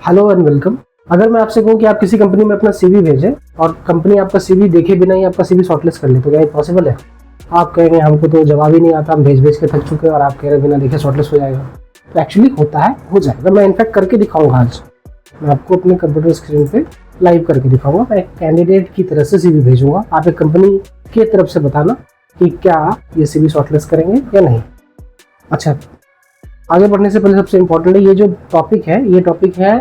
Hello and welcome. अगर मैं आपसे कहूँ कि आप किसी कंपनी में अपना सीवी भेजें और कंपनी आपका सीवी देखे बिना ही आपका सीवी शॉर्टलिस्ट कर ले, तो क्या ये पॉसिबल है? आप कहेंगे हमको तो जवाब ही नहीं आता, हम भेज भेज के थक चुके हैं, और आप कह रहे बिना देखे शॉर्टलिस्ट हो जाएगा। तो एक्चुअली होता है, हो जाएगा। मैं इनफैक्ट करके दिखाऊंगा आज। मैं आपको अपने कंप्यूटर स्क्रीन पे लाइव करके दिखाऊंगा। मैं एक कैंडिडेट की तरह से सीवी भेजूंगा, आप एक कंपनी की तरफ से बताना कि क्या ये सीवी शॉर्टलिस्ट करेंगे या नहीं। अच्छा, आगे बढ़ने से पहले सबसे इम्पोर्टेंट है ये जो टॉपिक है, ये टॉपिक है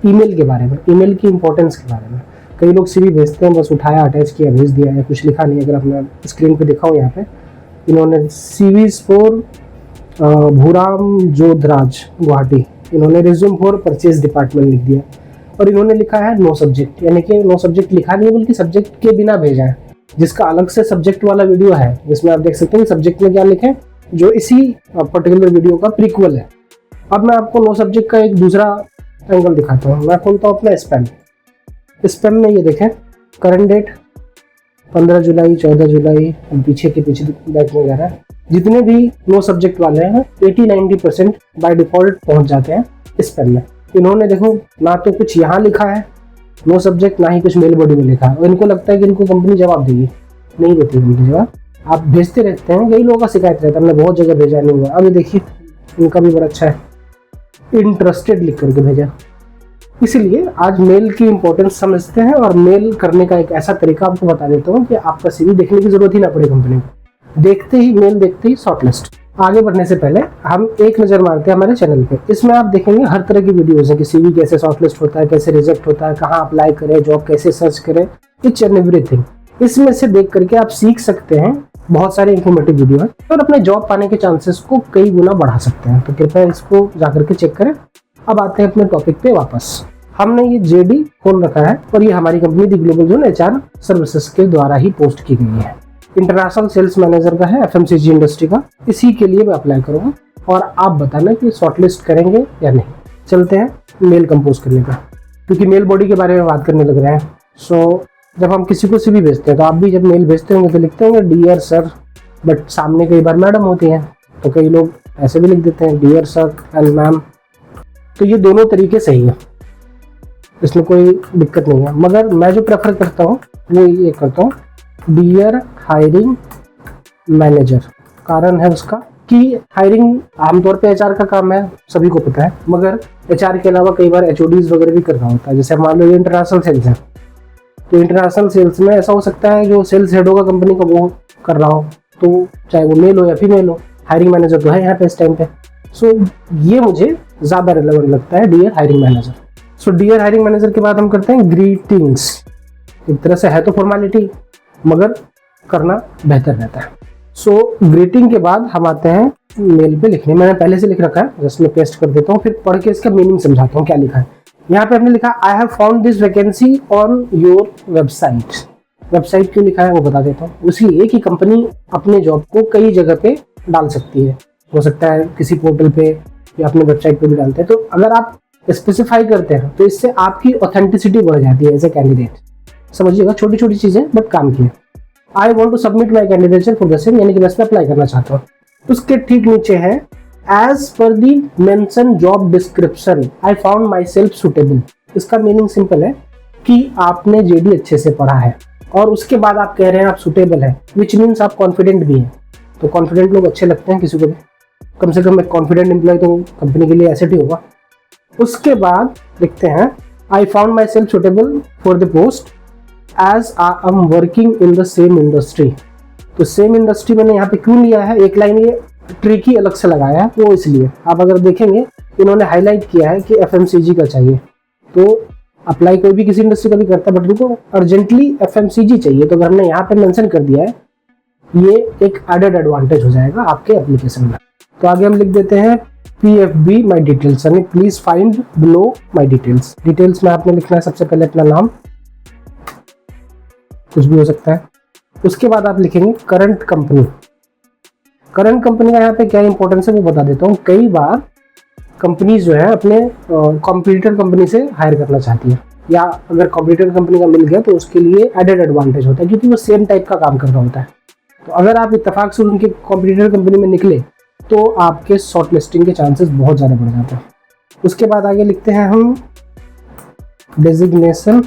ईमेल के बारे में, ईमेल की इंपॉर्टेंस के बारे में। कई लोग सीवी भेजते हैं, बस उठाया, अटैच किया, भेज दिया है, कुछ लिखा नहीं। अगर अपना स्क्रीन पे दिखाऊँ, यहाँ पे इन्होंने सीवीज फॉर भूराम जोधराज गुवाहाटी, इन्होंने रिज्यूम फॉर परचेज डिपार्टमेंट लिख दिया, और इन्होंने लिखा है नो सब्जेक्ट, यानी कि नो सब्जेक्ट लिखा नहीं है, बल्कि सब्जेक्ट के बिना भेजा है, जिसका अलग से सब्जेक्ट वाला वीडियो है, जिसमें आप देख सकते हैं सब्जेक्ट में क्या लिखे, जो इसी पर्टिकुलर वीडियो का प्रीक्वल है। अब मैं आपको नो सब्जेक्ट का एक दूसरा एंगल दिखाता हूँ। मैं खोलता हूँ अपना स्पैम। स्पैम में ये देखें, करंट डेट 15 जुलाई, 14 जुलाई, पीछे के पीछे बैक में जा रहा है। जितने भी नो सब्जेक्ट वाले हैं 80-90% बाय डिफॉल्ट पहुंच जाते हैं स्पैम में। इन्होंने देखो ना तो कुछ यहाँ लिखा है नो सब्जेक्ट, ना ही कुछ मेल बॉडी में लिखा है, और इनको लगता है कि इनको कंपनी जवाब देगी। नहीं देती कंपनी जवाब। आप भेजते रहते हैं, कई लोगों का शिकायत रहता है, हमने बहुत जगह भेजा नहीं हुआ। अभी देखिए इनका भी बड़ा अच्छा है, इंटरेस्टेड लिख करके भेजा। इसलिए आज मेल की इंपॉर्टेंस समझते हैं, और मेल करने का एक ऐसा तरीका आपको बता देता हूँ कि आपका सीवी देखने की जरूरत ही ना पड़े कंपनी को, देखते ही मेल देखते ही शॉर्टलिस्ट। आगे बढ़ने से पहले हम एक नजर मारते हैं हमारे चैनल पे। इसमें आप देखेंगे हर तरह की वीडियोस है कि सीवी कैसे शॉर्टलिस्ट होता है, कैसे रिजेक्ट होता है, कहाँ अप्लाई करें, जॉब कैसे सर्च करें, इच एंड एवरीथिंग। इसमें से देख करके आप सीख सकते हैं, बहुत सारे इंफॉर्मेटिव वीडियो है, और अपने जॉब पाने के चांसेस को कई गुना बढ़ा सकते हैं। तो कृपया इसको जाकर के चेक करें। अब आते हैं अपने टॉपिक पे वापस। हमने ये जेडी खोल रखा है, और ये हमारी कंपनी दी ग्लोबल जोन एचआर सर्विसेज के द्वारा ही पोस्ट की गई है। इंटरनेशनल सेल्स मैनेजर का है, एफएमसीजी इंडस्ट्री का। इसी के लिए मैं अप्लाई करूंगा, और आप बताना कि शॉर्टलिस्ट करेंगे या नहीं। चलते हैं मेल कंपोज करने का, क्योंकि मेल बॉडी के बारे में बात करने लग रहे हैं। सो जब हम किसी को सीवी भेजते हैं, तो आप भी जब मेल भेजते होंगे तो लिखते होंगे डियर सर, बट सामने कई बार मैडम होती हैं, तो कई लोग ऐसे भी लिख देते हैं डियर सर एंड मैम। तो ये दोनों तरीके सही है, इसमें कोई दिक्कत नहीं है। मगर मैं जो प्रेफर करता हूँ वो ये करता हूँ डियर हायरिंग मैनेजर। कारण है उसका कि हायरिंग आमतौर पे एचआर का काम है, सभी को पता है, मगर एचआर के अलावा कई बार एचओडीज वगैरह भी करना होता है। जैसे मान लो इंटरनेशनल सेल्स है, तो इंटरनेशनल सेल्स में ऐसा हो सकता है जो सेल्स हेड होगा कंपनी का वो कर रहा हो, तो चाहे वो मेल हो या फीमेल हो, हायरिंग मैनेजर तो है यहाँ पे इस टाइम पे। सो ये मुझे ज़्यादा रिलेवेंट लगता है, dear hiring manager. So dear hiring manager के बाद हम करते हैं ग्रीटिंग्स। एक तरह से है तो फॉर्मेलिटी, मगर करना बेहतर रहता है। सो ग्रीटिंग के बाद हम आते हैं मेल पे लिखने। मैंने पहले से लिख रखा है, जस्ट मैं पेस्ट कर देता हूँ, फिर पढ़ के इसका मीनिंग समझाता हूँ क्या लिखा है। यहाँ पे हमने लिखा I have found this vacancy on your website. Website क्यों लिखा है वो बता देता हूँ। इसलिए कि कंपनी अपने जॉब को कई जगह पे डाल सकती है, हो सकता है किसी पोर्टल पे या अपने वेबसाइट पे भी डालते हैं। तो अगर आप स्पेसिफाई करते हैं तो इससे आपकी ऑथेंटिसिटी बढ़ जाती है एज ए कैंडिडेट। समझिएगा, छोटी छोटी चीजें बट काम की है। I want to submit my candidature for the same, यानी कि मैं इस पर अप्लाई करना चाहता हूँ। उसके ठीक नीचे है as per the mention job description I found myself suitable. इसका मीनिंग सिंपल है कि आपने जेडी अच्छे से पढ़ा है, और उसके बाद आप कह रहे हैं आप सुटेबल है, विच मीन्स आप कॉन्फिडेंट भी हैं। तो कॉन्फिडेंट लोग अच्छे लगते हैं किसी को भी, कम से कम एक कॉन्फिडेंट एम्प्लॉय तो कंपनी के लिए एसेट ही होगा। उसके बाद लिखते हैं I found myself suitable for the post as I am working in the same industry. तो सेम इंडस्ट्री मैंने यहाँ पे क्यों लिया है, एक लाइन ये ट्रिकी अलग से लगाया है वो इसलिए। आप अगर देखेंगे इन्होंने हाईलाइट किया है कि एफएमसीजी का चाहिए, तो अप्लाई कोई भी किसी इंडस्ट्री का भी करता है, बट उनको अर्जेंटली एफएमसीजी चाहिए, तो अगर हमने यहाँ पे मेंशन कर दिया है, ये एक एडेड एडवांटेज हो जाएगा आपके एप्लीकेशन में। तो आगे हम लिख देते हैं PFB माई डिटेल्स, यानी please find below my details. Details में आपने लिखना है सबसे पहले अपना नाम, कुछ भी हो सकता है। उसके बाद आप लिखेंगे करंट कंपनी। करंट कंपनी का यहाँ पे क्या इंपॉर्टेंस है वो बता देता हूँ। कई बार कंपनी जो है अपने कॉम्पिटिटर कंपनी से हायर करना चाहती है, या अगर कॉम्पिटिटर कंपनी का मिल गया तो उसके लिए एडेड एडवांटेज होता है, क्योंकि वो सेम टाइप का काम कर रहा होता है। तो अगर आप इत्तेफाक से उनके कॉम्पिटिटर कंपनी में निकले तो आपके शॉर्ट लिस्टिंग के चांसेस बहुत ज़्यादा बढ़ जाते हैं। उसके बाद आगे लिखते हैं हम डेजिग्नेशन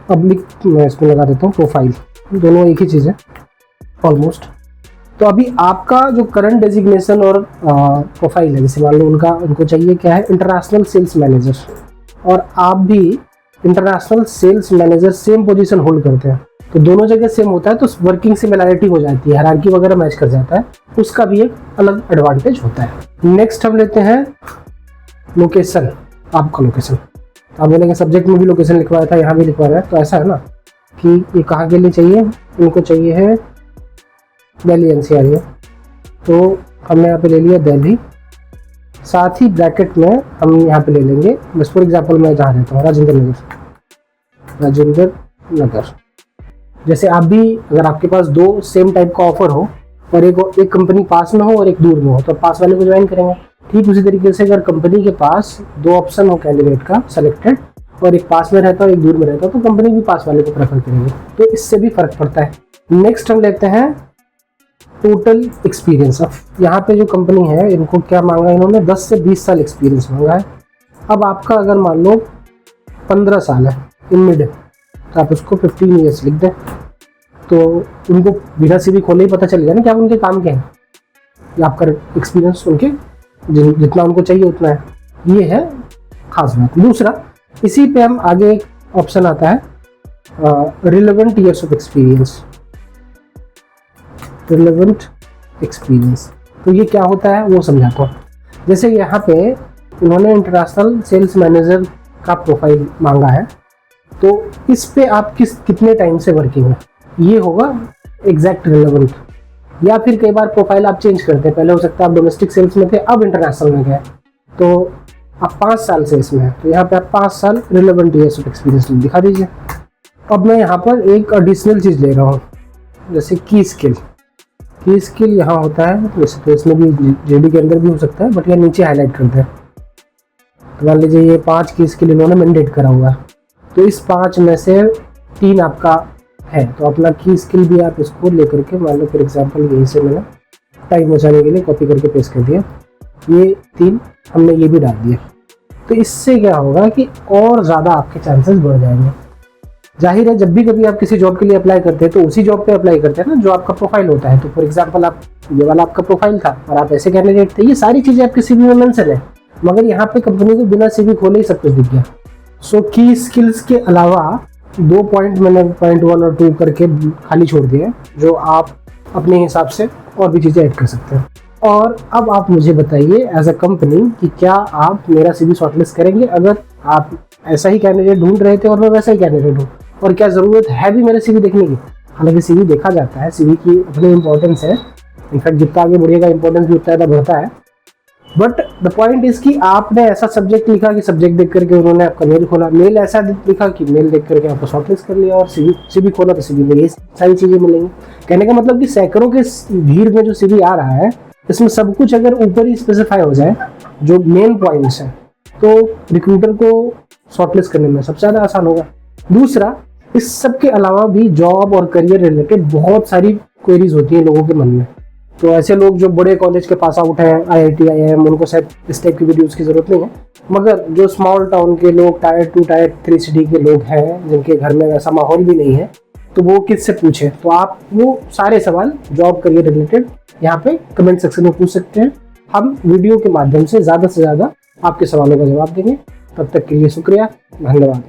पब्लिक, मैं इसमें लगा देता हूँ प्रोफाइल, दोनों एक ही चीज़ है ऑलमोस्ट। तो अभी आपका जो करंट डेजिग्नेशन और प्रोफाइल है, जैसे मान लो उनको चाहिए क्या है, इंटरनेशनल सेल्स मैनेजर, और आप भी international sales manager same position hold करते हैं, तो दोनों जगह सेम होता है तो वर्किंग सिमिलैरिटी हो जाती है, हायरार्की वगैरह मैच कर जाता है, उसका भी एक अलग एडवांटेज होता है। नेक्स्ट हम लेते हैं लोकेशन, आपका लोकेशन। आप बोलेंगे सब्जेक्ट में भी लोकेशन लिखवाया था, यहाँ भी लिखवाया है, तो ऐसा है ना कि ये कहाँ के लिए चाहिए, इनको चाहिए है दिल्ली एनसीआर है, तो हमने यहाँ पे ले लिया दिल्ली, साथ ही ब्रैकेट में हम यहाँ पे ले लेंगे, बस फॉर एग्जांपल मैं जहाँ रहता हूँ राजेंद्र नगर। जैसे आप भी, अगर आपके पास दो सेम टाइप का ऑफर हो और एक कंपनी पास में हो और एक दूर में हो, तो पास वाले को ज्वाइन करेंगे। ठीक उसी तरीके से अगर कंपनी के पास दो ऑप्शन हो कैंडिडेट का सिलेक्टेड, और एक पास में रहता है और एक दूर में रहता है, तो कंपनी भी पास वाले को प्रेफर करेंगे, तो इससे भी फर्क पड़ता है। नेक्स्ट हम लेते हैं टोटल एक्सपीरियंस। अब यहाँ पे जो कंपनी है, इनको क्या मांगा है, इन्होंने 10 से 20 साल एक्सपीरियंस मांगा है। अब आपका अगर मान लो 15 साल है इन मिड, तो आप उसको 15 ईयर्स लिख दें, तो उनको बिना सीवी खोले ही पता चल गया ना कि आप उनके काम के हैं, या आपका एक्सपीरियंस उनके जितना उनको चाहिए उतना है। ये है खास बात। दूसरा, इसी पे हम आगे एक ऑप्शन आता है relevant years of experience, relevant experience. तो ये क्या होता है वो समझाता हूँ। जैसे यहाँ पे उन्होंने इंटरनेशनल सेल्स मैनेजर का प्रोफाइल मांगा है, तो इस पे आप कितने टाइम से वर्किंग है, ये होगा एग्जैक्ट रिलेवेंट। या फिर कई बार प्रोफाइल आप चेंज करते हैं, पहले हो सकता है आप डोमेस्टिक सेल्स में थे, अब इंटरनेशनल में गए, तो आप 5 साल से इसमें है, तो यहाँ पे आप 5 साल रिलेवेंट ईयर्स ऑफ एक्सपीरियंस दिखा दीजिए। अब मैं यहाँ पर एक एडिशनल चीज़ ले रहा हूँ, जैसे की स्किल। की स्किल यहाँ होता है, वैसे तो इसमें भी जेडी के अंदर भी हो सकता है, बट यहाँ नीचे हाईलाइट करते हैं। तो मान लीजिए ये 5 की स्किल इन्होंने मैंडेट करा हुआ है, तो इस 5 में से 3 आपका है, तो अपना की स्किल भी आप इसको लेकर के, मान लो फॉर एग्जांपल यहीं से मैंने टाइम बचाने के लिए कॉपी करके पेस्ट कर दिया, ये 3 हमने ये भी डाल दिया। तो इससे क्या होगा कि और ज़्यादा आपके चांसेस बढ़ जाएंगे। जाहिर है जब भी कभी आप किसी जॉब के लिए अप्लाई करते हैं, तो उसी जॉब पे अप्लाई करते हैं ना जो आपका प्रोफाइल होता है। तो फॉर एग्जांपल आप, ये वाला आपका प्रोफाइल था और आप ऐसे कैंडिडेट थे, ये सारी चीज़ें आपके सीवी में मेंशन है, मगर यहाँ पे कंपनी को बिना सीवी खोले ही सब कुछ दिख गया। सो की स्किल्स के अलावा 2 पॉइंट मैंने पॉइंट 1 और 2 करके खाली छोड़ दिए, जो आप अपने हिसाब से और भी चीज़ें ऐड कर सकते हैं। और अब आप मुझे बताइए एज अ कंपनी कि क्या आप मेरा सीवी शॉर्टलिस्ट करेंगे, अगर आप ऐसा ही कैंडिडेट ढूंढ रहे थे और मैं वैसा ही कैंडिडेट हूँ, और क्या ज़रूरत है भी मेरे सीवी देखने की। हालांकि सीवी देखा जाता है, सीवी की अपनी इंपॉर्टेंस है, इनफैक्ट जितना आगे बढ़िएगा इंपॉर्टेंस भी उतना ज़्यादा बढ़ता है। बट द पॉइंट इज कि आपने ऐसा सब्जेक्ट लिखा कि सब्जेक्ट देख करके उन्होंने आपका मेल खोला, मेल ऐसा लिखा कि मेल देख करके आपको शॉर्टलिस्ट कर लिया, और सीवी खोला तो सीवी में ये सारी चीज़ें मिलेंगी। कहने का मतलब कि सैकड़ों के भीड़ में जो सीवी आ रहा है, इसमें सब कुछ अगर ऊपर ही स्पेसिफाई हो जाए जो मेन पॉइंट्स हैं, तो रिक्रूटर को शॉर्टलिस्ट करने में सबसे ज़्यादा आसान होगा। दूसरा, इस सब के अलावा भी जॉब और करियर रिलेटेड बहुत सारी क्वेरीज होती हैं लोगों के मन में। तो ऐसे लोग जो बड़े कॉलेज के पास आउट हैं, IIT IIM, उनको शायद इस टाइप की वीडियोस की ज़रूरत नहीं है, मगर जो स्मॉल टाउन के लोग, टायर 2 टायर 3 सिटी के लोग हैं, जिनके घर में वैसा माहौल भी नहीं है, तो वो किससे पूछे। तो आप वो सारे सवाल जॉब करियर रिलेटेड यहाँ पे कमेंट सेक्शन में पूछ सकते हैं। हम वीडियो के माध्यम से ज़्यादा आपके सवालों का जवाब देंगे। तब तक के लिए शुक्रिया, धन्यवाद।